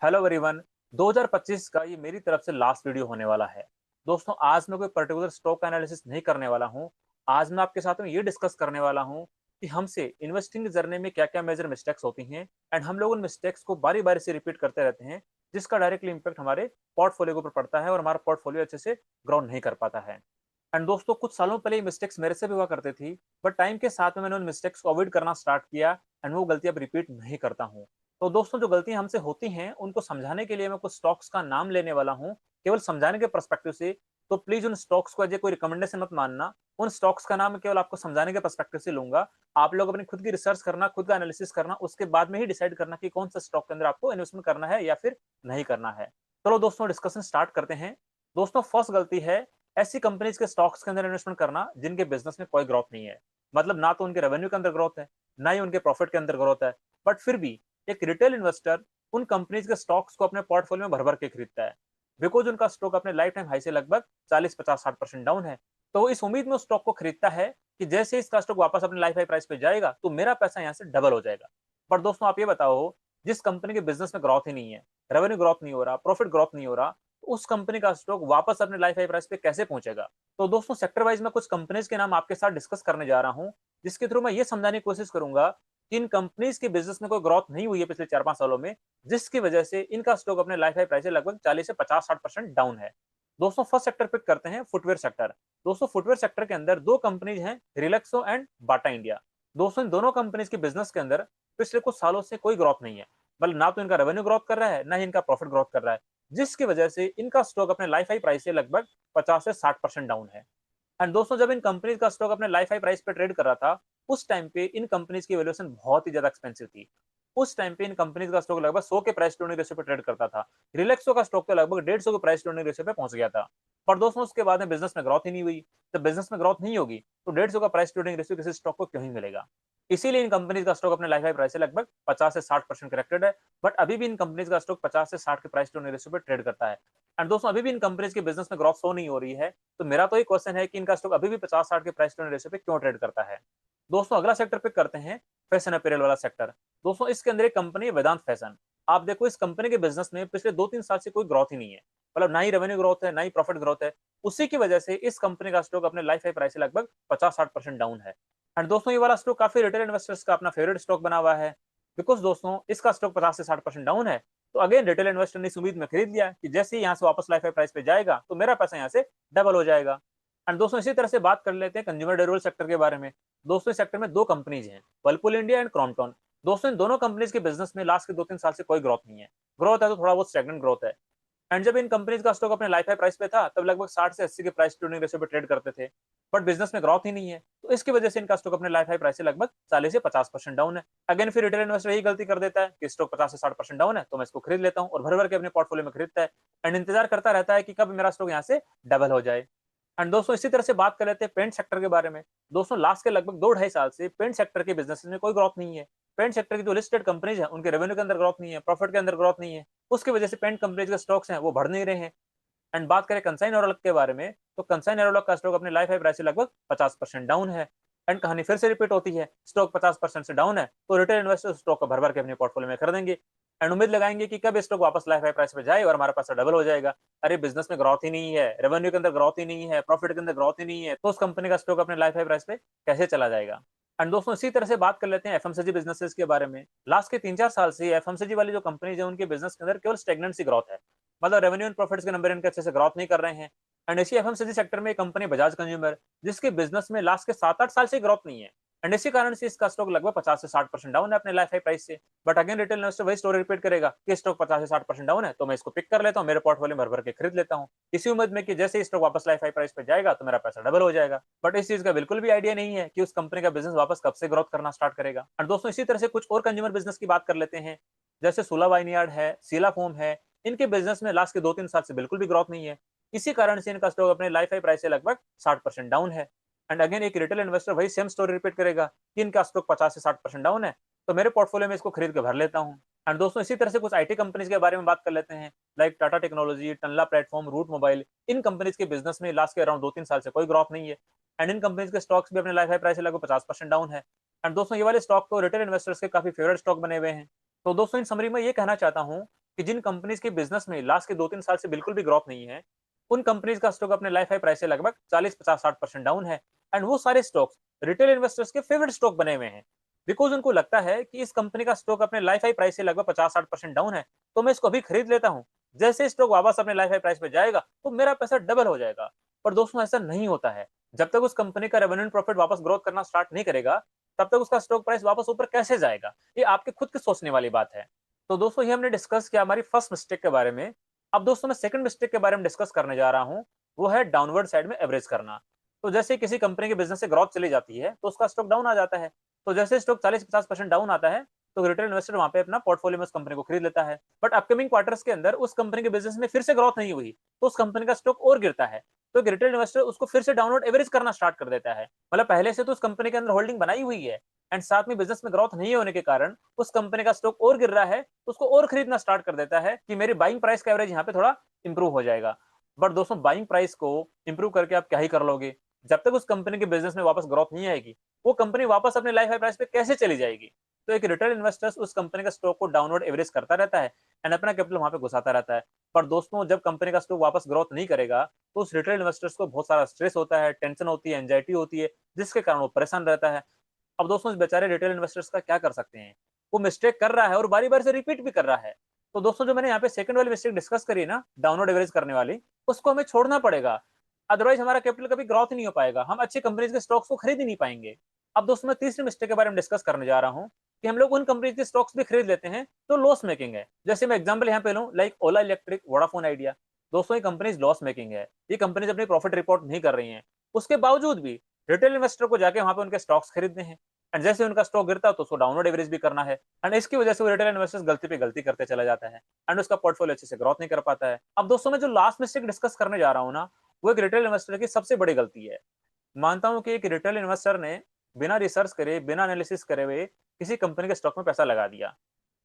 Hello everyone. 2025 का ये मेरी तरफ से लास्ट वीडियो होने वाला है। दोस्तों, आज मैं कोई पर्टिकुलर स्टॉक एनालिसिस नहीं करने वाला हूँ। आज मैं आपके साथ में ये डिस्कस करने वाला हूँ कि हमसे इन्वेस्टिंग जर्नी में क्या क्या मेजर मिस्टेक्स होती हैं एंड हम लोग उन मिस्टेक्स को बारी बारी से रिपीट करते रहते हैं, जिसका डायरेक्टली इंपैक्ट हमारे पोर्टफोलियो के ऊपर पड़ता है और हमारा पोर्टफोलियो अच्छे से ग्रो नहीं कर पाता है। एंड दोस्तों, कुछ सालों पहले ये मिस्टेक्स मेरे से भी हुआ करती थी, बट टाइम के साथ में मैंने उन मिस्टेक्स को अवॉइड करना स्टार्ट किया एंड वो गलतियां अब रिपीट नहीं करता हूँ। तो दोस्तों, जो गलतियां हमसे होती हैं उनको समझाने के लिए मैं कुछ स्टॉक्स का नाम लेने वाला हूँ, केवल समझाने के पर्सपेक्टिव से। तो प्लीज उन स्टॉक्स को एज ए कोई रिकमेंडेशन मत मानना। उन स्टॉक्स का नाम मैं केवल आपको समझाने के पर्सपेक्टिव से लूंगा। आप लोग अपनी खुद की रिसर्च करना, खुद का एनालिसिस करना, उसके बाद में ही डिसाइड करना कि कौन सा स्टॉक के अंदर आपको इन्वेस्टमेंट करना है या फिर नहीं करना है। चलो दोस्तों, डिस्कशन स्टार्ट करते हैं। दोस्तों, फर्स्ट गलती है ऐसी कंपनीज के स्टॉक्स के अंदर इन्वेस्टमेंट करना जिनके बिजनेस में कोई ग्रोथ नहीं है। मतलब ना तो उनके रेवेन्यू के अंदर ग्रोथ है, ना ही उनके प्रॉफिट के अंदर ग्रोथ है, बट फिर भी एक रिटेल इन्वेस्टर उन कंपनीज के स्टॉक्स को अपने पोर्टफोलियो में भर भर के खरीदता है, बिकॉज उनका स्टॉक अपने लाइफ टाइम हाई से लगभग 40, 50, 60% डाउन है। तो वो इस उम्मीद में उस स्टॉक को खरीदता है कि जैसे इसका स्टॉक वापस अपने लाइफ हाई प्राइस पे जाएगा तो मेरा पैसा यहाँ से डबल हो जाएगा। पर दोस्तों, आप ये बताओ, जिस कंपनी के बिजनेस में ग्रोथ ही नहीं है, रेवेन्यू ग्रोथ नहीं हो रहा, प्रॉफिट ग्रोथ नहीं हो रहा, तो उस कंपनी का स्टॉक वापस अपने लाइफ हाई प्राइस पे कैसे पहुंचेगा? तो दोस्तों, सेक्टर वाइज मैं कुछ कंपनीज के नाम आपके साथ डिस्कस करने जा रहा हूं, जिसके थ्रू मैं ये समझाने की कोशिश करूंगा कि इन कंपनीज के बिजनेस में कोई ग्रोथ नहीं हुई है पिछले 4, 5 सालों में, जिसकी वजह से इनका स्टॉक अपने लाइफ हाई प्राइस से लगभग 40 से 50, 60% डाउन है। दोस्तों, फर्स्ट सेक्टर पिक करते हैं, फुटवेयर सेक्टर। दोस्तों, फुटवेयर सेक्टर के अंदर दो कंपनीज हैं, रिलैक्सो एंड बाटा इंडिया। दोस्तों, इन दोनों कंपनीज के बिजनेस के अंदर पिछले कुछ सालों से कोई ग्रोथ नहीं है। मतलब ना तो इनका रेवेन्यू ग्रोथ कर रहा है, ना ही इनका प्रॉफिट ग्रोथ कर रहा है, जिसकी वजह से इनका स्टॉक अपने लाइफ हाई प्राइस से लगभग 50 से 60% डाउन है। एंड दोस्तों, जब इन कंपनीज का स्टॉक अपने लाइफ हाई प्राइस पे ट्रेड कर रहा था, उस टाइम पे इन कंपनीज की वैल्यूएशन बहुत ही ज्यादा एक्सपेंसिव थी। उस टाइम पे इन कंपनीज का स्टॉक लगभग 100 के प्राइस टू अर्निंग रेशियो पे ट्रेड करता था। रिलैक्सो का स्टॉक तो लगभग 150 के प्राइस टू अर्निंग रेशियो पे पहुंच गया था। पर दोस्तों, उसके बाद में बिजनेस में ग्रोथ ही नहीं हुई। जब बिजनेस में ग्रोथ नहीं होगी तो 150 का प्राइस टू अर्निंग रेशियो किसी स्टॉक को क्यों ही मिलेगा? इसीलिए इन कंपनीज का स्टॉक अपने लाइफ हाई प्राइस से लगभग 50 से 60% करेक्टेड है। बट अभी भी इन कंपनीज का स्टॉक 50 से 60 के प्राइस टू अर्निंग रेशियो पे ट्रेड करता है। एंड दोस्तों, अभी भी इन कंपनीज के बिजनेस में ग्रोथ शो नहीं हो रही है। तो मेरा तो ये क्वेश्चन है कि इनका स्टॉक अभी भी 50, 60 के प्राइस टू अर्निंग रेशियो पे क्यों ट्रेड करता है? दोस्तों, अगला सेक्टर पिक करते हैं, फैशन अपीयरल वाला सेक्टर। दोस्तों, इसके अंदर एक कंपनी है वेदांत फैशन। आप देखो, इस कंपनी के बिजनेस में पिछले 2, 3 साल से कोई ग्रोथ ही नहीं है। मतलब ना ही रेवेन्यू ग्रोथ है, ना ही प्रॉफिट ग्रोथ है। उसी की वजह से इस कंपनी का स्टॉक अपने लाइफ हाई प्राइस से लगभग 50, 60% डाउन है। एंड दोस्तों, ये वाला स्टॉक काफी रिटेल इन्वेस्टर्स का अपना फेवरेट स्टॉक बना हुआ है, बिकॉज दोस्तों, इसका स्टॉक 50 से 60% डाउन है। तो अगेन रिटेल इन्वेस्टर ने इस उम्मीद में खरीद लिया कि जैसे ही यहाँ से वापस लाइफ हाई प्राइस पे जाएगा तो मेरा पैसा यहाँ से डबल हो जाएगा। एंड दोस्तों, इसी तरह से बात कर लेते हैं कंज्यूमर ड्यूरेबल सेक्टर के बारे में। दोस्तों, इस सेक्टर में दो कंपनीज हैं, वर्लपूल इंडिया एंड क्रॉम्पटन। दोस्तों, इन दोनों कंपनीज के बिजनेस में लास्ट के 2, 3 साल से कोई ग्रोथ नहीं है। ग्रोथ है तो थोड़ा बहुत स्टेगनेंट ग्रोथ है। एंड जब इन कंपनीज का स्टॉक अपने लाइफ हाई प्राइस पे था, तब लगभग 60 से 80 के प्राइस टू अर्निंग रेशियो पे ट्रेड करते थे। बट बिजनेस में ग्रोथ ही नहीं है, तो इसकी वजह से इनका स्टॉक अपने लाइफ हाई प्राइस से लगभग 40 से 50% डाउन है। अगेन फिर रिटेल इन्वेस्टर यही गलती कर देता है कि स्टॉक 50 से 60% डाउन है तो मैं इसको खरीद लेता हूँ, और भर भर के अपने पोर्टफोलियो में खरीदता है एंड इंतजार करता रहता है कि कब मेरा स्टॉक यहाँ से डबल हो जाए। एंड दोस्तों, इसी तरह से बात कर लेते हैं पेंट सेक्टर के बारे में। दोस्तों, लास्ट के लगभग 2, 2.5 साल से पेंट सेक्टर के बिजनेस में कोई ग्रोथ नहीं है। पेंट सेक्टर की जो लिस्टेड कंपनीज है, उनके रेवेन्यू के अंदर ग्रोथ नहीं है, प्रॉफिट के अंदर ग्रोथ नहीं है। उसकी वजह से पेंट कंपनीज के स्टॉक्स हैं वो बढ़ नहीं रहे हैं। एंड बात करें कंसाइन एरोलॉग के बारे में, तो कंसाइन एरोलॉग का स्टॉक अपने लाइफ हाई प्राइस से लगभग 50% डाउन है। एंड कहानी फिर से रिपीट होती है, स्टॉक 50% से डाउन है तो रिटेल इन्वेस्टर स्टॉक को भर भर के अपने पोर्टफोलियो में खरीदेंगे एंड उम्मीद लगाएंगे कि कब स्टॉक वापस लाइफ हाई प्राइस पे जाए और हमारा पैसा डबल हो जाएगा। अरे, बिजनेस में ग्रोथ ही नहीं है, रेवेन्यू के अंदर ग्रोथ ही नहीं है, प्रॉफिट के अंदर ग्रोथ ही नहीं है, तो उस कंपनी का स्टॉक अपने लाइफ हाई प्राइस पे कैसे चला जाएगा? एंड दोस्तों, इसी तरह से बात कर लेते हैं एफएमसीजी बिजनेसेस के बारे में। लास्ट के 3, 4 साल से एफएमसीजी वाली जो कंपनीज है, उनके बिजनेस के अंदर केवल स्टेगनेंट सी ग्रोथ है। मतलब रेवेन्यू एंड प्रॉफिट्स के नंबर इनके अच्छे से ग्रोथ नहीं कर रहे हैं। एंड इसी एफएमसीजी सेक्टर में एक कंपनी बजाज कंज्यूमर, जिसके बिजनेस में लास्ट के 7, 8 साल से ग्रोथ नहीं है। एंड इसी कारण से इसका स्टॉक लगभग 50 से 60% डाउन है अपने लाइफ हाई प्राइस से। बट अगेन रिटेल इन्वेस्टर वही स्टोरी रिपीट करेगा कि स्टॉक 50 से 60% डाउन है तो मैं इसको पिक कर लेता हूँ, मेरे पोर्टफोलियो भर भर के खरीद लेता हूँ, इसी उम्मीद में कि जैसे ही स्टॉक वापस लाइफ हाई प्राइस पे जाएगा तो मेरा पैसा डबल हो जाएगा। बट इस चीज का बिल्कुल भी आइडिया नहीं है कि उस कंपनी का बिजनेस वापस कब से ग्रोथ करना स्टार्ट करेगा। और दोस्तों, इसी तरह से कुछ और कंज्यूमर बिजनेस की बात कर लेते हैं, जैसे सोला वाइनयार्ड है, सीला फोम है। इनके बिजनेस में लास्ट के 2, 3 साल से बिल्कुल भी ग्रोथ नहीं है। इसी कारण से इनका स्टॉक अपने लाइफ हाई प्राइस से लगभग 60% डाउन है। एंड अगेन एक रिटेल इन्वेस्टर वही सेम स्टोरी रिपीट करेगा कि इनका स्टॉक 50 से 60% डाउन है तो मेरे पोर्टफोलियो में इसको खरीद के भर लेता हूँ। एंड दोस्तों, इसी तरह से कुछ आईटी कंपनीज के बारे में बात कर लेते हैं, like Tata technology, Tanla platform, route mobile. इन कंपनीज के बिजनेस में लास्ट के अराउंड 2, 3 साल से कोई ग्रोथ नहीं है। एंड इन कंपनीज के स्टॉक्स भी अपने लाइफ हाई प्राइस से लगभग 50% डाउन है। एंड दोस्तों, ये वाले स्टॉक तो रिटेल इन्वेस्टर्स के काफी फेवरेट स्टॉक बने हुए हैं। तो दोस्तों, इन समरी में ये कहना चाहता हूँ कि जिन कंपनीज के बिजनेस में लास्ट के 2-3 साल से बिल्कुल भी ग्रोथ नहीं है, उन कंपनीज का स्टॉक अपने लाइफ हाई प्राइस से लगभग 40-50-60% डाउन है। एंड वो सारे स्टॉक्स रिटेल इन्वेस्टर्स के फेवरेट स्टॉक बने हुए हैं, बिकॉज उनको लगता है कि इस कंपनी का स्टॉक अपने लाइफ हाई प्राइस से लगभग 50-60% डाउन है, तो मैं इसको अभी खरीद लेता हूँ। जैसे स्टॉक वापस अपने लाइफ हाई प्राइस पे जाएगा तो मेरा पैसा डबल हो जाएगा। पर दोस्तों ऐसा नहीं होता है। जब तक उस कंपनी का रेवेन्यू प्रॉफिट वापस ग्रोथ करना स्टार्ट नहीं करेगा, तब तक उसका स्टॉक प्राइस वापस ऊपर कैसे जाएगा? ये आपके खुद के सोचने वाली बात है। तो दोस्तों ये हमने डिस्कस किया हमारी फर्स्ट मिस्टेक के बारे में। अब दोस्तों मैं सेकंड मिस्टेक के बारे में डिस्कस करने जा रहा हूँ, वो है डाउनवर्ड साइड में एवरेज करना। तो जैसे किसी कंपनी के बिजनेस से ग्रोथ चली जाती है तो उसका स्टॉक डाउन आ जाता है। तो जैसे स्टॉक 40-50% डाउन आता है तो रिटेल इन्वेस्टर वहां पे अपना पोर्टफोलियो में उस कंपनी को खरीद लेता है। बट अपकमिंग क्वार्टर्स के अंदर उस कंपनी के बिजनेस में फिर से ग्रोथ नहीं हुई तो उस कंपनी का स्टॉक और गिरता है। तो एक रिटेल इन्वेस्टर उसको फिर से डाउनवर्ड एवरेज करना स्टार्ट कर देता है। मतलब पहले से तो उस कंपनी के अंदर होल्डिंग बनाई हुई है, एंड साथ में बिजनेस में ग्रोथ नहीं होने के कारण उस कंपनी का स्टॉक और गिर रहा है, तो उसको और खरीदना स्टार्ट कर देता है कि मेरी बाइंग प्राइस का एवरेज यहाँ पे थोड़ा इंप्रूव हो जाएगा। बट दोस्तों बाइंग प्राइस को इंप्रूव करके आप क्या ही कर लोगे? जब तक उस कंपनी के बिजनेस में वापस ग्रोथ नहीं आएगी, वो कंपनी वापस अपने लाइफ हाई प्राइस पे कैसे चली जाएगी? तो एक रिटेल इन्वेस्टर्स उस कंपनी का स्टॉक को डाउनवर्ड एवरेज करता रहता है एंड अपना कैपिटल वहां पे घुसाता रहता है। पर दोस्तों जब कंपनी का स्टॉक वापस ग्रोथ नहीं करेगा, तो उस रिटेल इन्वेस्टर्स को बहुत सारा स्ट्रेस होता है, टेंशन होती है, एंजाइटी होती है, जिसके कारण वो परेशान रहता है। अब दोस्तों इस बेचारे रिटेल इन्वेस्टर्स का क्या कर सकते हैं? वो मिस्टेक कर रहा है और बारी-बारी से रिपीट भी कर रहा है। तो दोस्तों जो मैंने यहाँ पे सेकंड वाली मिस्टेक डिस्कस करी है ना, डाउनवर्ड एवरेज करने वाली, उसको हमें छोड़ना पड़ेगा। अदरवाइज हमारा कैपिटल कभी ग्रोथ ही नहीं हो पाएगा। हम अच्छी कंपनीज के स्टॉक्स को खरीद ही नहीं पाएंगे। अब दोस्तों मैं तीसरी मिस्टेक के बारे में डिस्कस करने जा रहा हूँ कि हम लोग उन कंपनीज के स्टॉक्स भी खरीद लेते हैं तो लॉस मेकिंग है। जैसे मैं एग्जांपल यहाँ पे लूँ, लाइक ओला इलेक्ट्रिक, वोडाफोन आइडिया। दोस्तों ये कंपनीज लॉस मेकिंग है। ये कंपनीज अपनी प्रॉफिट रिपोर्ट नहीं कर रही हैं। उसके बावजूद भी रिटेल इन्वेस्टर को जाके वहां पे उनके स्टॉक्स खरीदने हैं। एंड जैसे उनका स्टॉक गिरता है तो उसको डाउनवर्ड एवरेज भी करना है। एंड इसकी वजह से वो रिटेल इन्वेस्टर्स गलती पे गलती करते चला जाता है एंड उसका पोर्टफोलियो अच्छे से ग्रोथ नहीं कर पाता है। अब दोस्तों मैं जो लास्ट मिस्टेक डिस्कस करने जा रहा हूँ ना, वो एक रिटेल इन्वेस्टर की सबसे बड़ी गलती है। मानता हूं कि एक रिटेल इन्वेस्टर ने बिना रिसर्च करे, बिना एनालिसिस करे हुए किसी कंपनी के स्टॉक में पैसा लगा दिया।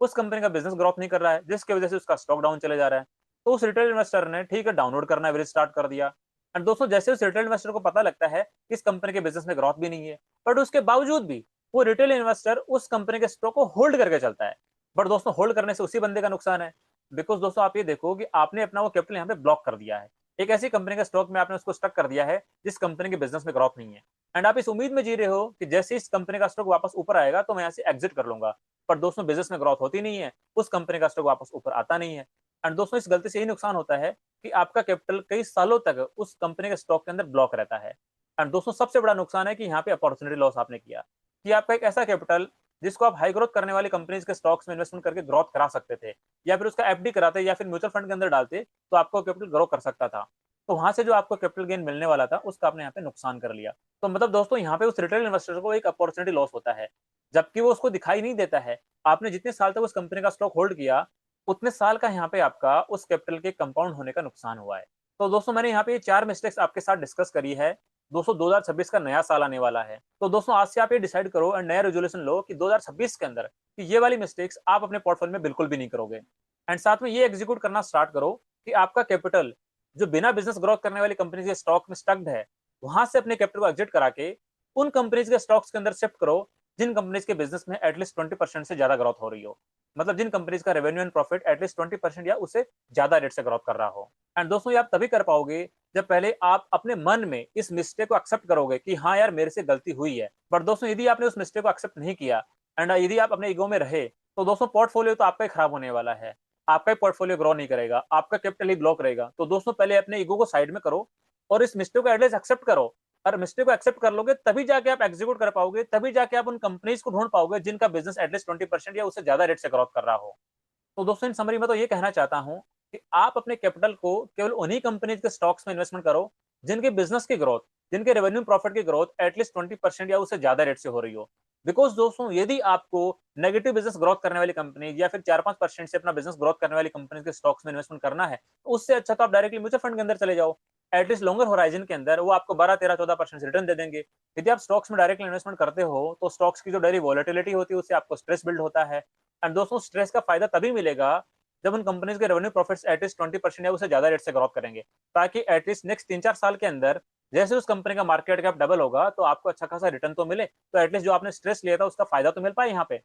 उस कंपनी का बिजनेस ग्रोथ नहीं कर रहा है, जिसकी वजह से उसका स्टॉक डाउन चले जा रहा है। तो उस रिटेल इन्वेस्टर ने ठीक है डाउनलोड करना एवरेज स्टार्ट कर दिया। एंड दोस्तों जैसे उस रिटेल इन्वेस्टर को पता लगता है कि इस कंपनी के बिजनेस में ग्रोथ भी नहीं है, बट उसके बावजूद भी वो रिटेल इन्वेस्टर उस कंपनी के स्टॉक को होल्ड करके चलता है। बट दोस्तों होल्ड करने से उसी बंदे का नुकसान है, बिकॉज दोस्तों आप ये देखो कि आपने अपना वो कैपिटल यहाँ पे ब्लॉक कर दिया है। एक ऐसी कंपनी के स्टॉक में आपने उसको स्टक कर दिया है जिस कंपनी के बिजनेस में ग्रोथ नहीं है, एंड आप इस उम्मीद में जी रहे हो कि जैसे इस कंपनी का स्टॉक वापस ऊपर आएगा तो मैं यहाँ से एग्जिट कर लूंगा। पर दोस्तों बिजनेस में ग्रोथ होती नहीं है, उस कंपनी का स्टॉक वापस ऊपर आता नहीं है। एंड दोस्तों इस गलती से यही नुकसान होता है कि आपका कैपिटल कई सालों तक उस कंपनी के स्टॉक के अंदर ब्लॉक रहता है। एंड दोस्तों सबसे बड़ा नुकसान है कि यहाँ पे अपॉर्चुनिटी लॉस आपने किया कि आपका एक ऐसा कैपिटल जिसको आप हाई ग्रोथ करने वाली कंपनीज के स्टॉक्स में इन्वेस्टमेंट करके ग्रोथ करा सकते थे, या फिर उसका एफडी कराते या फिर म्यूचुअल फंड के अंदर डालते, तो आपको कैपिटल ग्रो कर सकता था। तो वहां से जो आपको कैपिटल गेन मिलने वाला था उसका आपने यहाँ पे नुकसान कर लिया। तो मतलब दोस्तों यहाँ पे उस रिटेल इन्वेस्टर को एक अपॉर्चुनिटी लॉस होता है, जबकि वो उसको दिखाई नहीं देता है। आपने जितने साल तक उस कंपनी का स्टॉक होल्ड किया, उतने साल का यहाँ पे आपका उस कैपिटल के कंपाउंड होने का नुकसान हुआ है। तो दोस्तों मैंने यहाँ पे ये 4 मिस्टेक्स आपके साथ डिस्कस करी है। दोस्तों 2026 का नया साल आने वाला है, तो दोस्तों आज से आप ये डिसाइड करो एंड नया रेजोल्यूशन लो कि 2026 के अंदर कि ये वाली मिस्टेक्स आप अपने पोर्टफोलियो में बिल्कुल भी नहीं करोगे। एंड साथ में ये एग्जीक्यूट करना स्टार्ट करो कि आपका कैपिटल जो बिना बिजनेस ग्रोथ करने वाली कंपनी के स्टॉक में स्टक्ड है, वहां से अपने कैपिटल को एग्जिट करा के उन कंपनीज के स्टॉक्स के अंदर शिफ्ट करो जिन कंपनीज के बिजनेस में एटलीस्ट 20% से ज्यादा ग्रोथ हो रही हो। मतलब जिन कंपनीज का रेवेन्यू एंड प्रॉफिट एटलीस्ट 20% या उससे ज्यादा रेट से ग्रोथ कर रहा हो। एंड दोस्तों ये आप तभी कर पाओगे जब पहले आप अपने मन में इस मिस्टेक को एक्सेप्ट करोगे कि हाँ यार मेरे से गलती हुई है। बट दोस्तों यदि आपने उस मिस्टेक को एक्सेप्ट नहीं किया एंड यदि आप अपने ईगो में रहे, तो दोस्तों पोर्टफोलियो तो आपका ही खराब होने वाला है। आपका ही पोर्टफोलियो ग्रो नहीं करेगा, आपका कैपिटल ही ब्लॉक रहेगा। तो दोस्तों पहले अपने ईगो को साइड में करो और इस मिस्टेक को एटलीस्ट एक्सेप्ट करो। और मिस्टेक को एक्सेप्ट कर लोगे तभी जाके आप एग्जीक्यूट कर पाओगे, तभी जाके आप उन कंपनीज को ढूंढ पाओगे जिनका बिजनेस एटलीस्ट 20% या उससे ज्यादा रेट से ग्रोथ कर रहा हो। तो दोस्तों इन समरी में तो ये कहना चाहता हूं कि आप अपने कैपिटल को केवल उन्हीं कंपनीज के स्टॉक्स में इन्वेस्टमेंट करो जिनके बिजनेस की ग्रोथ, जिनके रेवेन्यू प्रॉफिट की ग्रोथ एटलीस्ट 20% या उससे ज्यादा रेट से हो रही हो। बिकॉज दोस्तों यदि आपको नेगेटिव बिजनेस ग्रोथ करने वाली कंपनी या फिर 4-5% से अपना बिजनेस ग्रोथ करने वाली कंपनी के स्टॉक्स में इन्वेस्टमेंट करना है, तो उससे अच्छा तो आप डायरेक्टली म्यूचुअल फंड के अंदर चले जाओ। एटलीस्ट लॉन्गर होराइजन के अंदर वो आपको 12-13-14% रिटर्न दे देंगे। यदि आप स्टॉक्स में डायरेक्टली इन्वेस्टमेंट करते हो तो स्टॉक्स की जो डेली वॉलेटिलिटी होती है उससे आपको स्ट्रेस बिल्ड होता है। एंड दोस्तों स्ट्रेस का फायदा तभी मिलेगा जब उन कंपनीज के रेवेन्यू प्रॉफिट्स एटलीस्ट 20% या उससे ज्यादा रेट से ग्रोथ करेंगे, ताकि एटलीस्ट नेक्स्ट 3-4 साल के अंदर जैसे उस कंपनी का मार्केट कैप डबल होगा तो आपको अच्छा खासा रिटर्न तो मिले, तो एटलीस्ट जो आपने स्ट्रेस लिया था उसका फायदा तो मिल पाए यहाँ पे।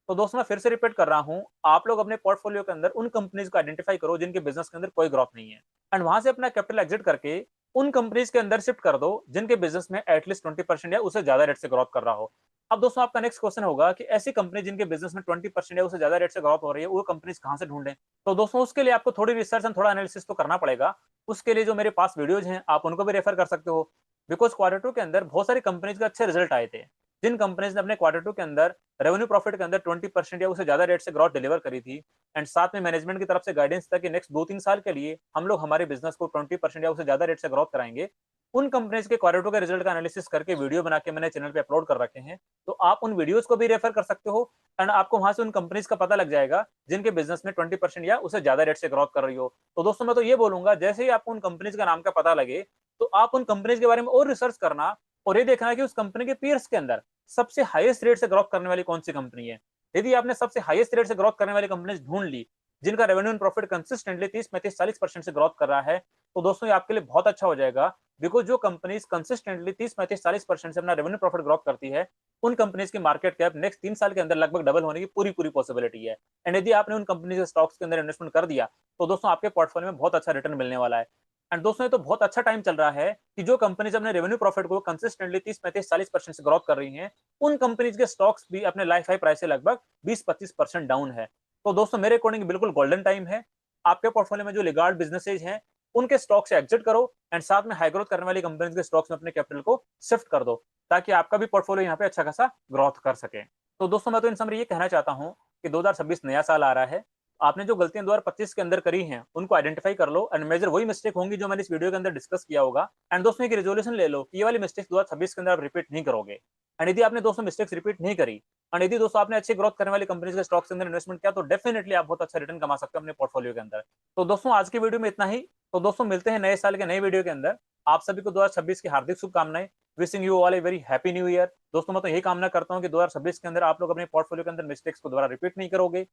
तो दोस्तों मैं फिर से रिपीट कर रहा हूँ, आप लोग अपने पोर्टफोलियो के अंदर उन कंपनीज को आइडेंटिफाई करो जिनके बिजनेस के अंदर कोई ग्रोथ नहीं है, एंड वहां से अपना कैपिटल एग्जिट करके उन कंपनीज के अंदर शिफ्ट कर दो जिनके बिजनेस में एटलीस्ट 20% या उससे ज्यादा रेट से ग्रोथ कर रहा हो। अब दोस्तों आपका नेक्स्ट क्वेश्चन होगा कि ऐसी कंपनी जिनके बिजनेस में 20% या उससे ज्यादा रेट से ग्रोथ हो रही है, वो कंपनीज कहां से ढूंढें? तो दोस्तों उसके लिए आपको थोड़ी रिसर्च एंड थोड़ा एनालिसिस तो करना पड़ेगा। उसके लिए जो मेरे पास वीडियोज हैं आप उनको भी रेफर कर सकते हो, बिकॉज क्वार्टर टू के अंदर बहुत सारी कंपनीज के अच्छे रिजल्ट आए थे। जिन कंपनीज ने अपने क्वार्टर टू के अंदर रेवेन्यू प्रॉफिट के अंदर 20% या उससे ज्यादा रेट से ग्रोथ डिलीवर करी थी, एंड साथ में मैनेजमेंट की तरफ से गाइडेंस था कि नेक्स्ट 2-3 साल के लिए हम लोग हमारे बिजनेस को 20% या उससे ज्यादा रेट से ग्रोथ कराएंगे, उन कंपनीज के क्वार्टर टू के रिजल्ट का एनालिसिस करके वीडियो बना के मैंने चैनल पे अपलोड कर रखे हैं। तो आप उन वीडियोस को भी रेफर कर सकते हो, एंड आपको वहां से उन कंपनीज का पता लग जाएगा जिनके बिजनेस में 20% या उससे ज्यादा रेट से ग्रोथ कर रही हो। तो दोस्तों मैं तो ये बोलूंगा, जैसे ही आपको उन कंपनीज का नाम का पता लगे तो आप उन कंपनीज के बारे में और रिसर्च करना, और ये देखना कि उस कंपनी के पीयर्स के अंदर सबसे हाईएस्ट रेट से ग्रोथ करने वाली कौन सी कंपनी है। यदि आपने सबसे हाईएस्ट रेट से ग्रोथ करने वाली कंपनीज ढूंढ ली जिनका रेवेन्यू एंड प्रॉफिट कंसिस्टेंटली 30-35-40% से ग्रोथ कर रहा है, तो दोस्तों ये आपके लिए बहुत अच्छा हो जाएगा। बिकॉज जो कंपनीज कंसिस्टेंटली 30-35-40% से अपना रेवेन्यू प्रॉफिट ग्रोथ करती है, उन कंपनीज की मार्केट कैप नेक्स्ट 3 साल के अंदर लगभग डबल होने की पूरी पूरी पॉसिबिलिटी है। एंड यदि आपने उन कंपनी के स्टॉक्स के अंदर इन्वेस्टमेंट कर दिया तो दोस्तों आपके पोर्टफोलियो में बहुत अच्छा रिटर्न मिलने वाला है। एंड दोस्तों ये तो बहुत अच्छा टाइम चल रहा है कि जो कंपनीज अपने रेवेन्यू प्रॉफिट को कंसिस्टेंटली 30-35-40% से ग्रोथ कर रही हैं, उन कंपनीज के स्टॉक्स भी अपने लाइफ हाई प्राइस से लगभग 20-25% डाउन है। तो दोस्तों मेरे अकॉर्डिंग बिल्कुल गोल्डन टाइम है। आपके पोर्टफोलियो में जो लिगार्ड बिजनेसेज हैं उनके स्टॉक से एग्जिट करो, एंड साथ में हाई ग्रोथ करने वाली कंपनीज के स्टॉक्स में अपने कैपिटल को शिफ्ट कर दो, ताकि आपका भी पोर्टफोलियो यहाँ पे अच्छा खासा ग्रोथ कर सके। तो दोस्तों मैं तो इन समरी ये कहना चाहता हूँ कि 2026 नया साल आ रहा है। आपने जो गलतियां 2025 के अंदर करी हैं उनको आइडेंटिफाई कर लो, एंड मेजर वही मिस्टेक होंगी जो मैंने इस वीडियो के अंदर डिस्कस किया होगा। एंड दोस्तों एक रेजोल्यूशन ले लो कि ये वाली मिस्टेक्स 2026 के अंदर आप रिपीट नहीं करोगे। एंड यदि आपने दोस्तों मिस्टेक्स रिपीट नहीं करी, एंड यदि दोस्तों आपने अच्छी ग्रोथ करने वाली कंपनीज के स्टॉक्स के अंदर इन्वेस्टमेंट किया, तो डेफिनेटली आप बहुत अच्छा रिटर्न कमा सकते हो अपने पोर्टफोलियो के अंदर। तो दोस्तों आज की वीडियो में इतना ही। तो दोस्तों मिलते हैं नए साल के नए वीडियो के अंदर। आप सभी को 2026 की हार्दिक शुभकामनाएं। Wishing you all a very happy new year. दोस्तों मैं तो यही कामना करता हूं कि 2026 के अंदर आप लोग अपने पोर्टफोलियो के अंदर मिस्टेक्स को दोबारा रिपीट नहीं करोगे,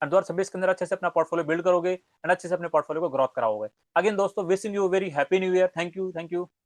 और 2026 के अंदर अच्छे से अपना पोर्टफोलियो बिल्ड करोगे, एंड अच्छे से अपने पोर्टफोलियो को ग्रोथ कराओगे। अगेन दोस्तों wishing you very happy new year. Thank you, thank you.